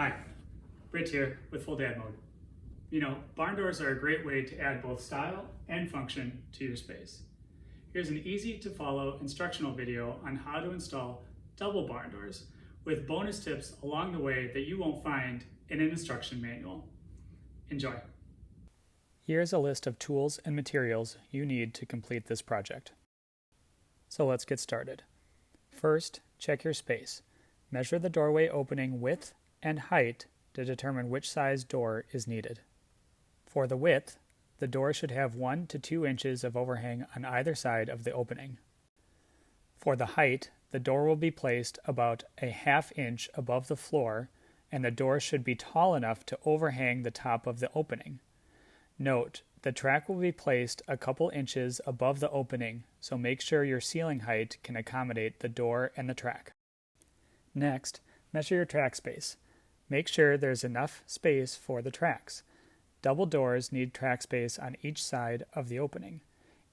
Hi, Britt here with Full Dad Mode. Barn doors are a great way to add both style and function to your space. Here's an easy to follow instructional video on how to install double barn doors with bonus tips along the way that you won't find in an instruction manual. Enjoy. Here's a list of tools and materials you need to complete this project. So let's get started. First, check your space. Measure the doorway opening width and height to determine which size door is needed. For the width, the door should have 1 to 2 inches of overhang on either side of the opening. For the height, the door will be placed about a ½ inch above the floor, and the door should be tall enough to overhang the top of the opening. Note, the track will be placed a couple inches above the opening, so make sure your ceiling height can accommodate the door and the track. Next, measure your track space. Make sure there's enough space for the tracks. Double doors need track space on each side of the opening.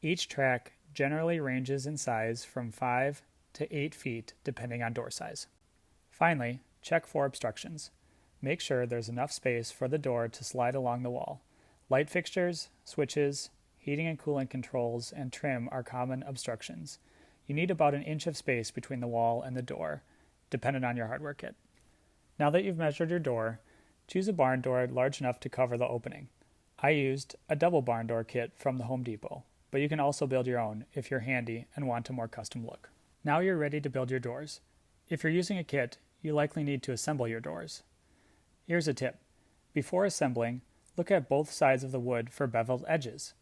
Each track generally ranges in size from 5 to 8 feet depending on door size. Finally, check for obstructions. Make sure there's enough space for the door to slide along the wall. Light fixtures, switches, heating and cooling controls, and trim are common obstructions. You need about an inch of space between the wall and the door, depending on your hardware kit. Now that you've measured your door, choose a barn door large enough to cover the opening. I used a double barn door kit from the Home Depot, but you can also build your own if you're handy and want a more custom look. Now you're ready to build your doors. If you're using a kit, you likely need to assemble your doors. Here's a tip. Before assembling, look at both sides of the wood for beveled edges.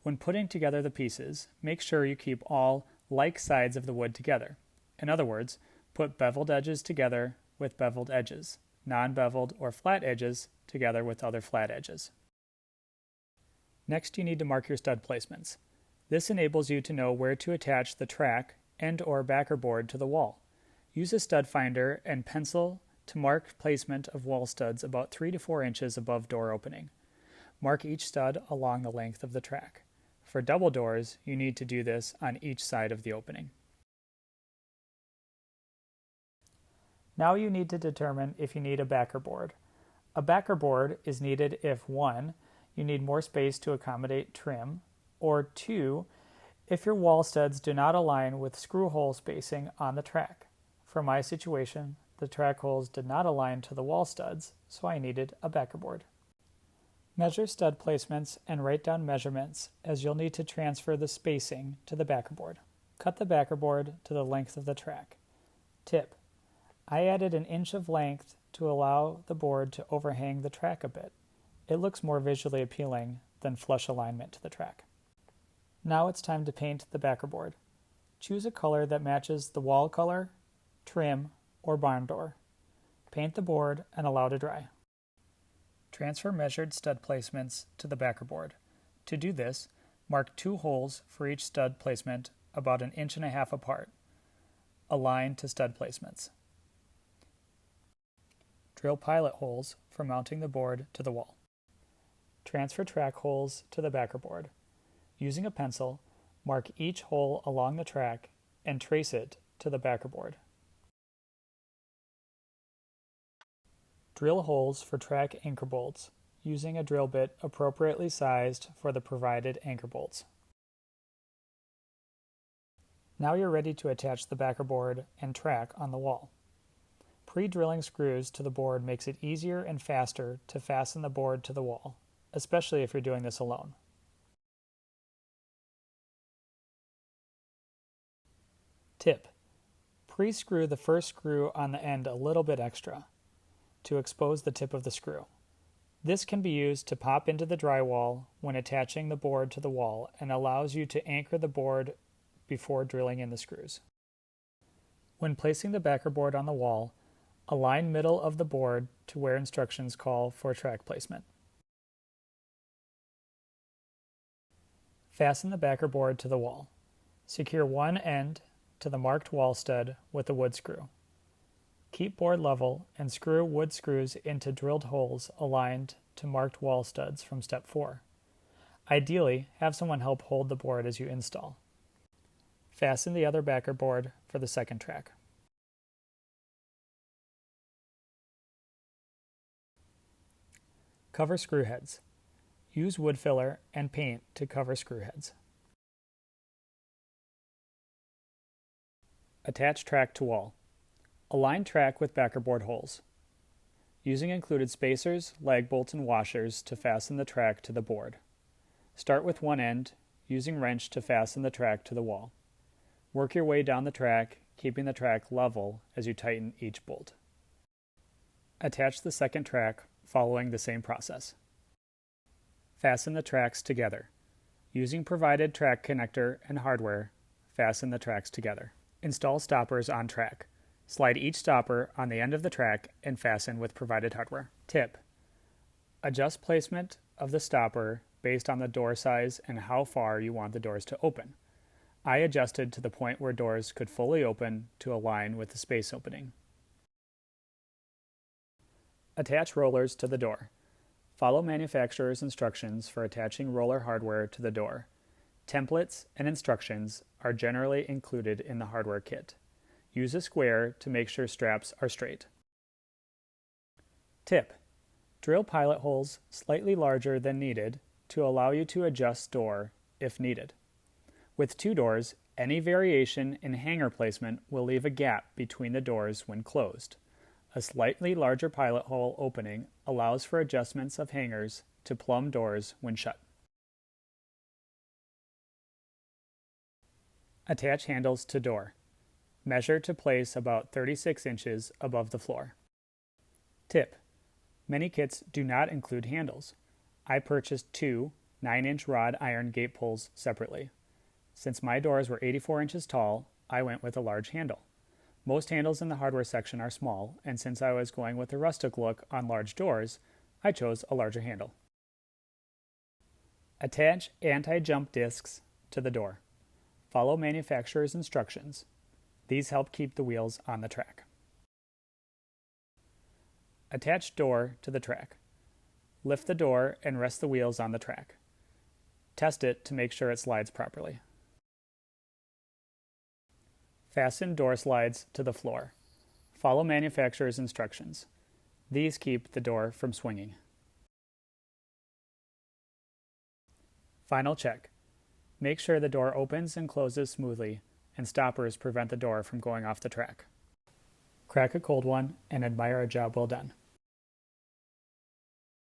When putting together the pieces, make sure you keep all like sides of the wood together. In other words, put beveled edges together with beveled edges, non-beveled or flat edges together with other flat edges. Next, you need to mark your stud placements. This enables you to know where to attach the track and or backer board to the wall. Use a stud finder and pencil to mark placement of wall studs about 3 to 4 inches above door opening. Mark each stud along the length of the track. For double doors, you need to do this on each side of the opening. Now you need to determine if you need a backer board. A backer board is needed if 1. You need more space to accommodate trim, or 2. If your wall studs do not align with screw hole spacing on the track. For my situation, the track holes did not align to the wall studs, so I needed a backer board. Measure stud placements and write down measurements, as you'll need to transfer the spacing to the backer board. Cut the backer board to the length of the track. Tip: I added an inch of length to allow the board to overhang the track a bit. It looks more visually appealing than flush alignment to the track. Now it's time to paint the backer board. Choose a color that matches the wall color, trim, or barn door. Paint the board and allow to dry. Transfer measured stud placements to the backer board. To do this, mark 2 holes for each stud placement about 1.5 inches apart. Align to stud placements. Drill pilot holes for mounting the board to the wall. Transfer track holes to the backer board. Using a pencil, mark each hole along the track and trace it to the backer board. Drill holes for track anchor bolts, using a drill bit appropriately sized for the provided anchor bolts. Now you're ready to attach the backer board and track on the wall. Pre-drilling screws to the board makes it easier and faster to fasten the board to the wall, especially if you're doing this alone. Tip: pre-screw the first screw on the end a little bit extra to expose the tip of the screw. This can be used to pop into the drywall when attaching the board to the wall and allows you to anchor the board before drilling in the screws. When placing the backer board on the wall, align middle of the board to where instructions call for track placement. Fasten the backer board to the wall. Secure one end to the marked wall stud with a wood screw. Keep board level and screw wood screws into drilled holes aligned to marked wall studs from step 4. Ideally, have someone help hold the board as you install. Fasten the other backer board for the second track. Cover screw heads. Use wood filler and paint to cover screw heads. Attach track to wall. Align track with backer board holes. Using included spacers, lag bolts, and washers to fasten the track to the board. Start with one end, using wrench to fasten the track to the wall. Work your way down the track, keeping the track level as you tighten each bolt. Attach the second track, following the same process. Fasten the tracks together. Using provided track connector and hardware, fasten the tracks together. Install stoppers on track. Slide each stopper on the end of the track and fasten with provided hardware. Tip: adjust placement of the stopper based on the door size and how far you want the doors to open. I adjusted to the point where doors could fully open to align with the space opening. Attach rollers to the door. Follow manufacturer's instructions for attaching roller hardware to the door. Templates and instructions are generally included in the hardware kit. Use a square to make sure straps are straight. Tip: drill pilot holes slightly larger than needed to allow you to adjust door if needed. With 2 doors, any variation in hanger placement will leave a gap between the doors when closed. A slightly larger pilot hole opening allows for adjustments of hangers to plumb doors when shut. Attach handles to door. Measure to place about 36 inches above the floor. Tip: many kits do not include handles. I purchased 2 9-inch rod iron gate pulls separately. Since my doors were 84 inches tall, I went with a large handle. Most handles in the hardware section are small, and since I was going with a rustic look on large doors, I chose a larger handle. Attach anti-jump discs to the door. Follow manufacturer's instructions. These help keep the wheels on the track. Attach door to the track. Lift the door and rest the wheels on the track. Test it to make sure it slides properly. Fasten door slides to the floor. Follow manufacturer's instructions. These keep the door from swinging. Final check. Make sure the door opens and closes smoothly, and stoppers prevent the door from going off the track. Crack a cold one and admire a job well done.